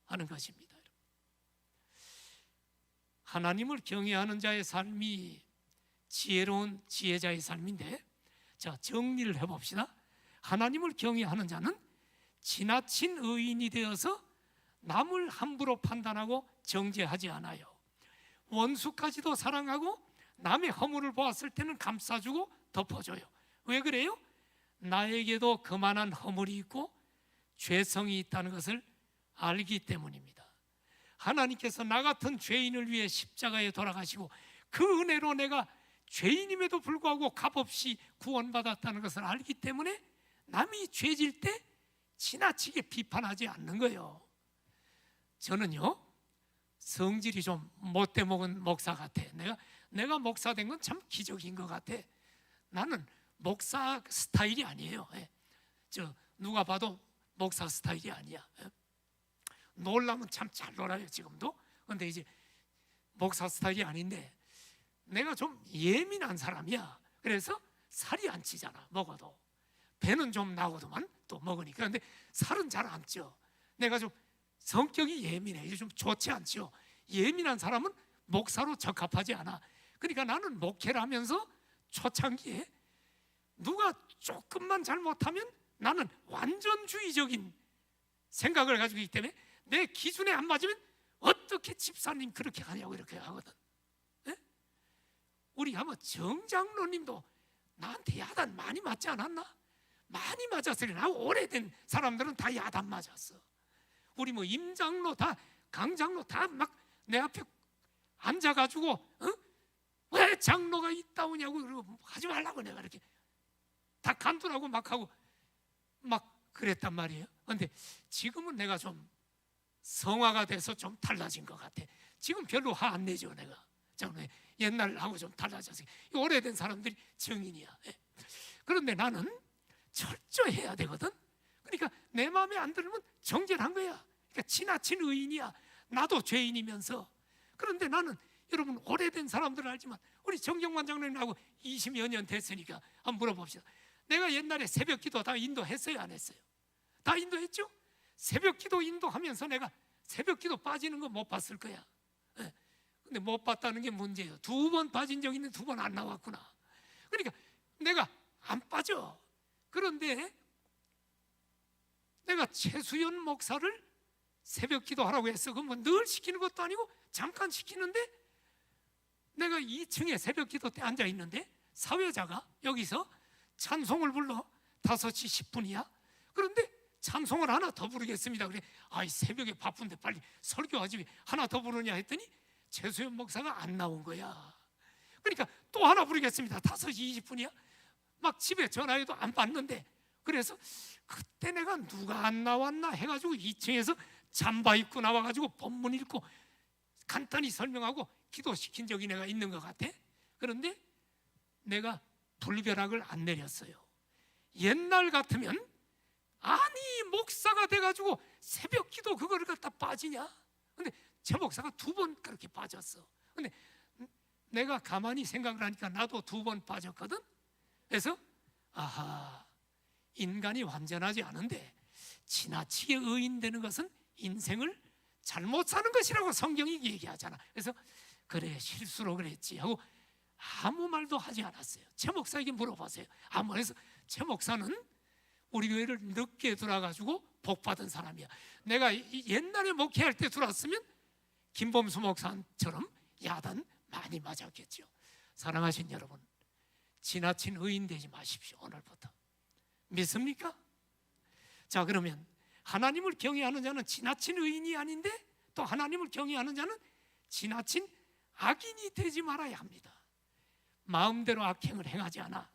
하는 것입니다. 하나님을 경외하는 자의 삶이 지혜로운 지혜자의 삶인데, 자, 정리를 해봅시다. 하나님을 경외하는 자는 지나친 의인이 되어서 남을 함부로 판단하고 정죄하지 않아요. 원수까지도 사랑하고 남의 허물을 보았을 때는 감싸주고 덮어줘요. 왜 그래요? 나에게도 그만한 허물이 있고 죄성이 있다는 것을 알기 때문입니다. 하나님께서 나 같은 죄인을 위해 십자가에 돌아가시고 그 은혜로 내가 죄인임에도 불구하고 값없이 구원받았다는 것을 알기 때문에 남이 죄질 때 지나치게 비판하지 않는 거예요. 저는요, 성질이 좀 못돼 먹은 목사 같아. 내가 목사 된 건 참 기적인 것 같아. 나는 목사 스타일이 아니에요. 누가 봐도 목사 스타일이 아니야. 놀라면 참 잘 놀아요 지금도. 근데 이제 목사 스타일이 아닌데 내가 좀 예민한 사람이야. 그래서 살이 안 찌잖아 먹어도. 배는 좀 나오더만 또 먹으니까. 근데 살은 잘 안 쪄. 내가 좀 성격이 예민해. 좀 좋지 않죠. 예민한 사람은 목사로 적합하지 않아. 그러니까 나는 목회를 하면서 초창기에 누가 조금만 잘못하면 나는 완전주의적인 생각을 가지고 있기 때문에 내 기준에 안 맞으면 어떻게 집사님 그렇게 하냐고 이렇게 하거든. 네? 우리 아마 정장로님도 나한테 야단 많이 맞지 않았나? 많이 맞았으니 나 오래된 사람들은 다 야단 맞았어. 우리 뭐 임장로 다 강장로 다 막 내 앞에 앉아가지고 왜 장로가 있다오냐고 그러고 하지 말라고 내가 이렇게 다 간두라고 막 하고 막 그랬단 말이에요. 그런데 지금은 내가 좀 성화가 돼서 좀 달라진 것 같아. 지금 별로 화 안 내죠 내가. 옛날하고 좀 달라졌어. 오래된 사람들이 증인이야. 그런데 나는 철저해야 되거든. 그러니까 내 마음에 안 들면 정죄한 거야. 그러니까 지나친 의인이야. 나도 죄인이면서. 그런데 나는 여러분 오래된 사람들은 알지만 우리 정경만 장로님하고 20여 년 됐으니까 한번 물어봅시다. 내가 옛날에 새벽기도 다 인도했어요 안 했어요? 다 인도했죠? 새벽기도 인도하면서 내가 새벽기도 빠지는 거 못 봤을 거야. 근데 못 봤다는 게 문제예요. 2번 빠진 적 있는데 2번 안 나왔구나. 그러니까 내가 안 빠져. 그런데 내가 최수연 목사를 새벽기도 하라고 했어. 그건 뭐 늘 시키는 것도 아니고 잠깐 시키는데 내가 2층에 새벽기도 때 앉아 있는데 사회자가 여기서 찬송을 불러 5시 10분이야. 그런데 찬송을 하나 더 부르겠습니다. 그래, 아이 새벽에 바쁜데 빨리 설교하지 왜 하나 더 부르냐 했더니 최수연 목사가 안 나온 거야. 그러니까 또 하나 부르겠습니다. 5시 20분이야. 막 집에 전화해도 안 받는데. 그래서 그때 내가 누가 안 나왔나 해가지고 2층에서 잠바 입고 나와가지고 본문 읽고 간단히 설명하고 기도시킨 적이 내가 있는 것 같아. 그런데 내가 불벼락을 안 내렸어요. 옛날 같으면 아니 목사가 돼가지고 새벽기도 그거를 갖다 빠지냐? 근데 제 목사가 2번 그렇게 빠졌어. 근데 내가 가만히 생각을 하니까 나도 2번 빠졌거든. 그래서 아하, 인간이 완전하지 않은데 지나치게 의인 되는 것은 인생을 잘못 사는 것이라고 성경이 얘기하잖아. 그래서 그래 실수로 그랬지 하고 아무 말도 하지 않았어요. 제 목사에게 물어보세요. 그래서 제 목사는 우리 교회를 늦게 들어와가지고 복 받은 사람이야. 내가 옛날에 목회할 때 들어왔으면 김범수 목사처럼 야단 많이 맞았겠죠. 사랑하신 여러분, 지나친 의인 되지 마십시오. 오늘부터 믿습니까? 자, 그러면 하나님을 경외하는 자는 지나친 의인이 아닌데 또 하나님을 경외하는 자는 지나친 악인이 되지 말아야 합니다. 마음대로 악행을 행하지 않아.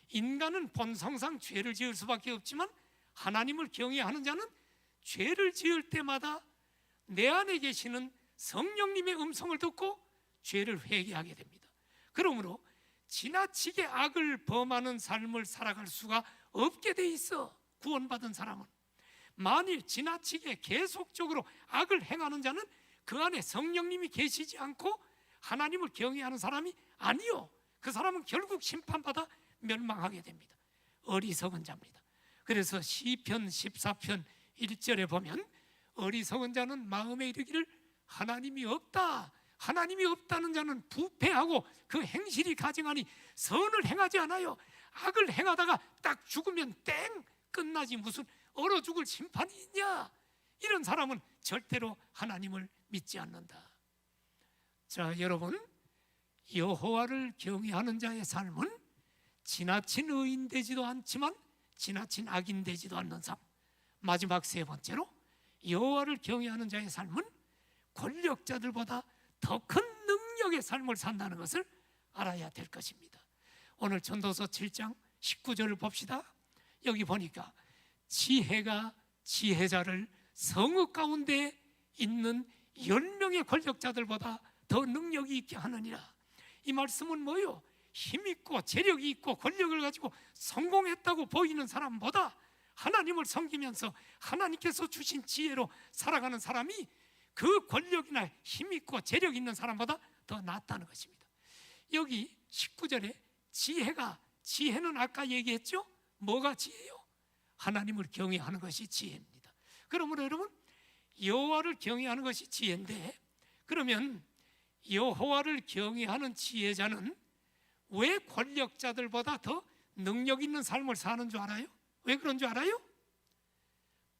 인간은 본성상 죄를 지을 수밖에 없지만 하나님을 경외하는 자는 죄를 지을 때마다 내 안에 계시는 성령님의 음성을 듣고 죄를 회개하게 됩니다. 그러므로 지나치게 악을 범하는 삶을 살아갈 수가 없게 돼 있어. 구원받은 사람은. 만일 지나치게 계속적으로 악을 행하는 자는 그 안에 성령님이 계시지 않고 하나님을 경외하는 사람이 아니요, 그 사람은 결국 심판받아 멸망하게 됩니다. 어리석은 자입니다. 그래서 시편 14편 1절에 보면 어리석은 자는 마음에 이르기를 하나님이 없다. 하나님이 없다는 자는 부패하고 그 행실이 가증하니 선을 행하지 않아요. 악을 행하다가 딱 죽으면 땡 끝나지 무슨 얼어 죽을 심판이 있냐? 이런 사람은 절대로 하나님을 믿지 않는다. 자, 여러분, 여호와를 경외하는 자의 삶은 지나친 의인 되지도 않지만 지나친 악인 되지도 않는 삶. 마지막 세 번째로, 여호와를 경외하는 자의 삶은 권력자들보다 더 큰 능력의 삶을 산다는 것을 알아야 될 것입니다. 오늘 전도서 7장 19절을 봅시다. 여기 보니까 지혜가 지혜자를 성읍 가운데 있는 10명의 권력자들보다 더 능력이 있게 하느니라. 이 말씀은 뭐요? 힘있고 재력이 있고 권력을 가지고 성공했다고 보이는 사람보다 하나님을 섬기면서 하나님께서 주신 지혜로 살아가는 사람이 그 권력이나 힘있고 재력 있는 사람보다 더 낫다는 것입니다. 여기 19절에 지혜는 아까 얘기했죠? 뭐가 지혜요? 하나님을 경외하는 것이 지혜입니다. 그러므로 여러분, 여호와를 경외하는 것이 지혜인데, 그러면 여호와를 경외하는 지혜자는 왜 권력자들보다 더 능력 있는 삶을 사는 줄 알아요? 왜 그런 줄 알아요?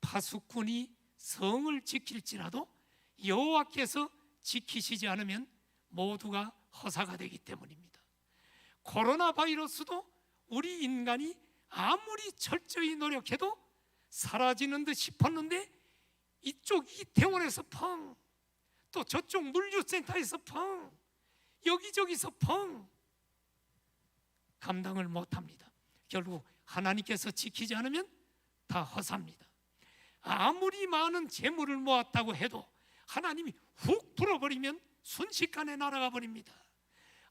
파수꾼이 성을 지킬지라도 여호와께서 지키시지 않으면 모두가 허사가 되기 때문입니다. 코로나 바이러스도 우리 인간이 아무리 철저히 노력해도 사라지는 듯 싶었는데 이쪽 이태원에서 펑, 또 저쪽 물류센터에서 펑, 여기저기서 펑, 감당을 못합니다. 결국 하나님께서 지키지 않으면 다 허사입니다. 아무리 많은 재물을 모았다고 해도 하나님이 훅 불어버리면 순식간에 날아가 버립니다.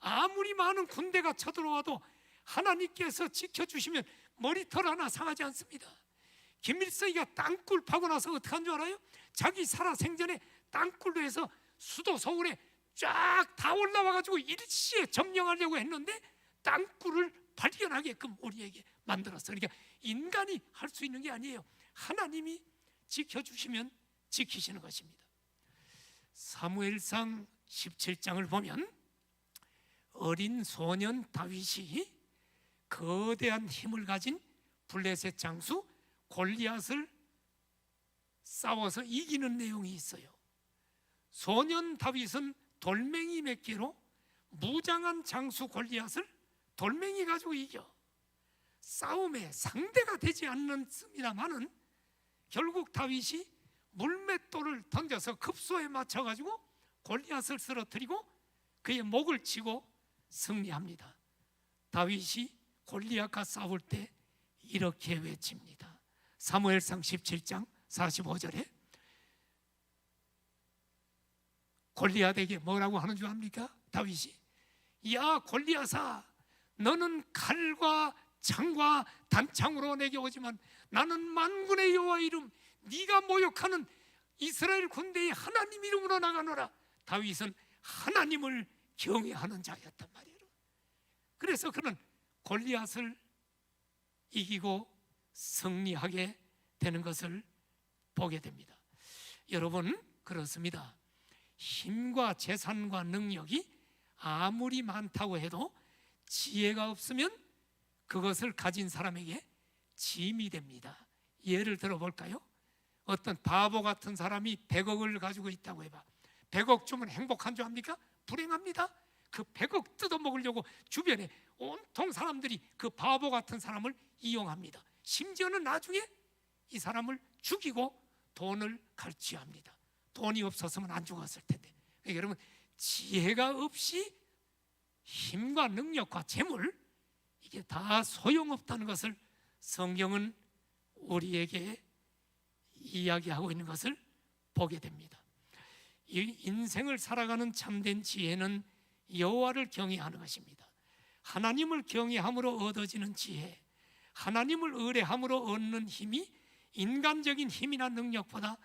아무리 많은 군대가 쳐들어와도 하나님께서 지켜주시면 머리털 하나 상하지 않습니다. 김일성이가 땅굴 파고 나서 어떻게 한 줄 알아요? 자기 살아생전에 땅굴로 해서 수도 서울에 쫙 다 올라와가지고 일시에 점령하려고 했는데 땅굴을 발견하게끔 우리에게 만들었어요. 그러니까 인간이 할 수 있는 게 아니에요. 하나님이 지켜주시면 지키시는 것입니다. 사무엘상 17장을 보면 어린 소년 다윗이 거대한 힘을 가진 블레셋 장수 골리앗을 싸워서 이기는 내용이 있어요. 소년 다윗은 돌멩이 몇 개로 무장한 장수 골리앗을 돌멩이 가지고 이겨. 싸움에 상대가 되지 않습니다마는 결국 다윗이 물맷돌을 던져서 급소에 맞춰가지고 골리앗을 쓰러뜨리고 그의 목을 치고 승리합니다. 다윗이 골리앗과 싸울 때 이렇게 외칩니다. 사무엘상 17장 45절에 골리앗에게 뭐라고 하는 줄 압니까? 다윗이 야 골리앗아, 너는 칼과 창과 단창으로 내게 오지만 나는 만군의 여호와 이름 네가 모욕하는 이스라엘 군대의 하나님 이름으로 나가노라. 다윗은 하나님을 경외하는 자였단 말이에요. 그래서 그는 골리앗을 이기고 승리하게 되는 것을 보게 됩니다. 여러분, 그렇습니다. 힘과 재산과 능력이 아무리 많다고 해도 지혜가 없으면 그것을 가진 사람에게 짐이 됩니다. 예를 들어 볼까요? 어떤 바보 같은 사람이 100억을 가지고 있다고 해봐. 100억 주면 행복한 줄 압니까? 불행합니다. 그 100억 뜯어먹으려고 주변에 온통 사람들이 그 바보 같은 사람을 이용합니다. 심지어는 나중에 이 사람을 죽이고 돈을 갈취합니다. 돈이 없었으면 안 죽었을 텐데. 그러니까 여러분, 지혜가 없이 힘과 능력과 재물, 이게 다 소용없다는 것을 성경은 우리에게 이야기하고 있는 것을 보게 됩니다. 이 인생을 살아가는 참된 지혜는 여호와를 경외하는 것입니다. 하나님을 경외함으로 얻어지는 지혜, 하나님을 의뢰함으로 얻는 힘이 인간적인 힘이나 능력보다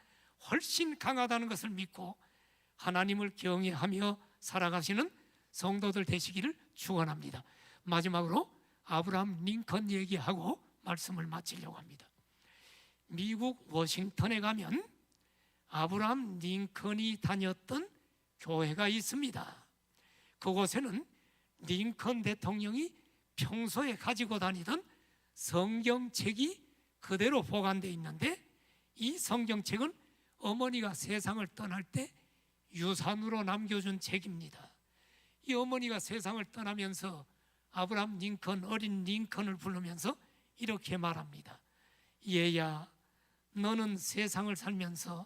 훨씬 강하다는 것을 믿고 하나님을 경외하며 살아가시는 성도들 되시기를 축원합니다. 마지막으로 아브라함 링컨 얘기하고 말씀을 마치려고 합니다. 미국 워싱턴에 가면 아브라함 링컨이 다녔던 교회가 있습니다. 그곳에는 링컨 대통령이 평소에 가지고 다니던 성경책이 그대로 보관되어 있는데, 이 성경책은 어머니가 세상을 떠날 때 유산으로 남겨준 책입니다. 이 어머니가 세상을 떠나면서 아브라함 링컨, 어린 링컨을 부르면서 이렇게 말합니다. 얘야, 너는 세상을 살면서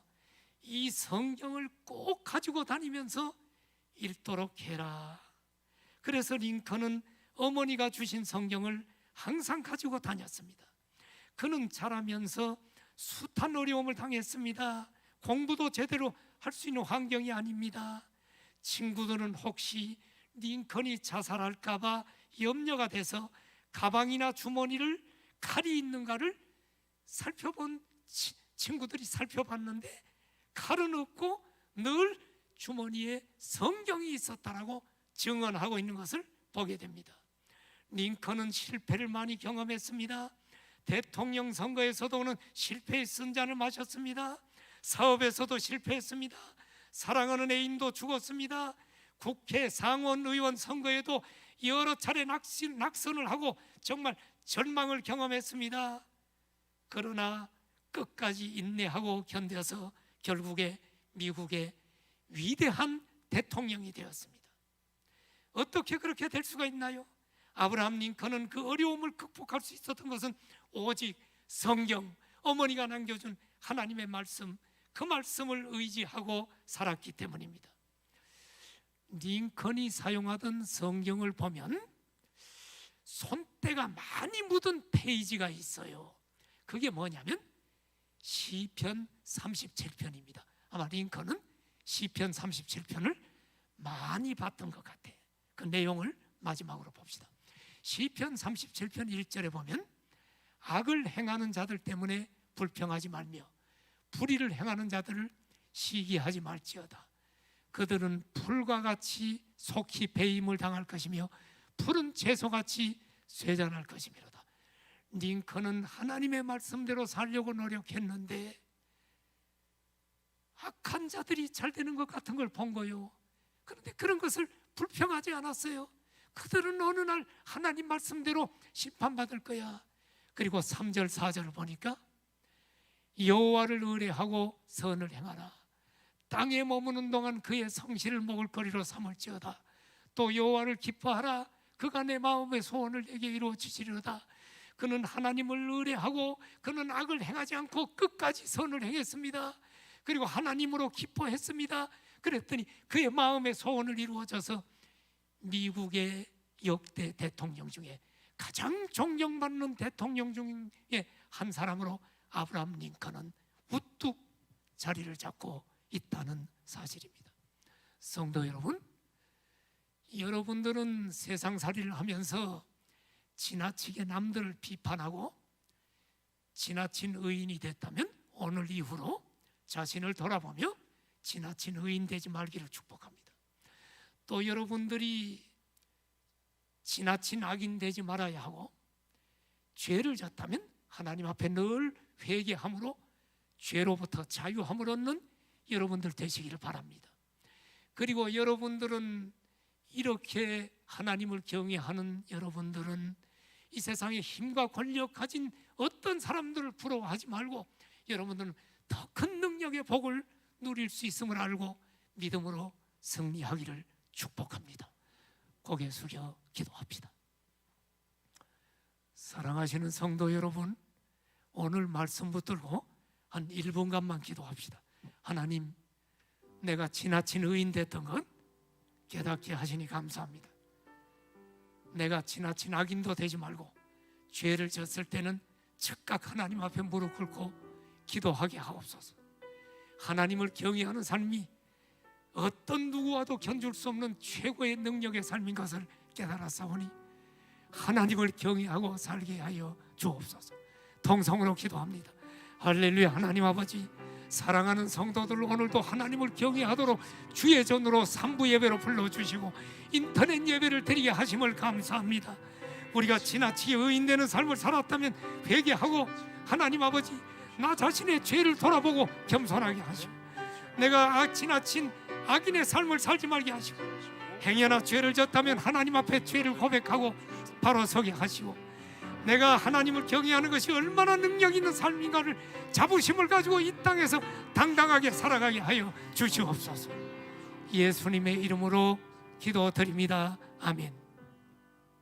이 성경을 꼭 가지고 다니면서 읽도록 해라. 그래서 링컨은 어머니가 주신 성경을 항상 가지고 다녔습니다. 그는 자라면서 숱한 어려움을 당했습니다. 공부도 제대로 할 수 있는 환경이 아닙니다. 친구들은 혹시 링컨이 자살할까 봐 염려가 돼서 가방이나 주머니를 칼이 있는가를 친구들이 살펴봤는데 칼은 없고 늘 주머니에 성경이 있었다라고 증언하고 있는 것을 보게 됩니다. 링컨은 실패를 많이 경험했습니다. 대통령 선거에서도 실패의 잔을 마셨습니다. 사업에서도 실패했습니다. 사랑하는 애인도 죽었습니다. 국회 상원 의원 선거에도 여러 차례 낙선을 하고 정말 절망을 경험했습니다. 그러나 끝까지 인내하고 견뎌서 결국에 미국의 위대한 대통령이 되었습니다. 어떻게 그렇게 될 수가 있나요? 아브라함 링컨은 그 어려움을 극복할 수 있었던 것은 오직 성경, 어머니가 남겨준 하나님의 말씀, 그 말씀을 의지하고 살았기 때문입니다. 링컨이 사용하던 성경을 보면 손때가 많이 묻은 페이지가 있어요. 그게 뭐냐면 시편 37편입니다. 아마 링컨은 시편 37편을 많이 봤던 것 같아요. 그 내용을 마지막으로 봅시다. 시편 37편 1절에 보면 악을 행하는 자들 때문에 불평하지 말며 불의를 행하는 자들을 시기하지 말지어다. 그들은 풀과 같이 속히 배임을 당할 것이며 푸른 채소같이 쇠잔할 것이미로다. 링컨은 하나님의 말씀대로 살려고 노력했는데 악한 자들이 잘 되는 것 같은 걸 본 거요. 그런데 그런 것을 불평하지 않았어요. 그들은 어느 날 하나님 말씀대로 심판받을 거야. 그리고 3절 4절을 보니까 여호와를 의뢰하고 선을 행하라. 땅에 머무는 동안 그의 성실을 먹을거리로 삼을지어다. 또 여호와를 기뻐하라. 그가 내 마음의 소원을 내게 이루어 주시리로다. 그는 하나님을 의뢰하고 그는 악을 행하지 않고 끝까지 선을 행했습니다. 그리고 하나님으로 기뻐했습니다. 그랬더니 그의 마음의 소원을 이루어져서 미국의 역대 대통령 중에 가장 존경받는 대통령 중에 한 사람으로 아브라함 링컨은 우뚝 자리를 잡고 있다는 사실입니다. 성도 여러분, 여러분들은 세상살이를 하면서 지나치게 남들을 비판하고 지나친 의인이 됐다면 오늘 이후로 자신을 돌아보며 지나친 의인 되지 말기를 축복합니다. 또 여러분들이 지나친 악인 되지 말아야 하고 죄를 졌다면 하나님 앞에 늘 회개함으로 죄로부터 자유함을 얻는 여러분들 되시기를 바랍니다. 그리고 여러분들은 이렇게 하나님을 경외하는 여러분들은 이 세상에 힘과 권력 가진 어떤 사람들을 부러워하지 말고 여러분들은 더 큰 능력의 복을 누릴 수 있음을 알고 믿음으로 승리하기를 축복합니다. 고개 숙여 기도합시다. 사랑하시는 성도 여러분, 오늘 말씀 붙들고 한 1분간만 기도합시다. 하나님, 내가 지나친 의인 됐던 건 깨닫게 하시니 감사합니다. 내가 지나친 악인도 되지 말고 죄를 졌을 때는 즉각 하나님 앞에 무릎 꿇고 기도하게 하옵소서. 하나님을 경외하는 삶이 어떤 누구와도 견줄 수 없는 최고의 능력의 삶인 것을 깨달았사오니 하나님을 경외하고 살게 하여 주옵소서. 통성으로 기도합니다. 할렐루야. 하나님 아버지, 사랑하는 성도들 오늘도 하나님을 경외하도록 주의 전으로 3부 예배로 불러주시고 인터넷 예배를 드리게 하심을 감사합니다. 우리가 지나치게 의인되는 삶을 살았다면 회개하고 하나님 아버지, 나 자신의 죄를 돌아보고 겸손하게 하시고 내가 지나친 악인의 삶을 살지 말게 하시고 행여나 죄를 졌다면 하나님 앞에 죄를 고백하고 바로 서게 하시고, 내가 하나님을 경외하는 것이 얼마나 능력 있는 삶인가를 자부심을 가지고 이 땅에서 당당하게 살아가게 하여 주시옵소서. 예수님의 이름으로 기도드립니다. 아멘.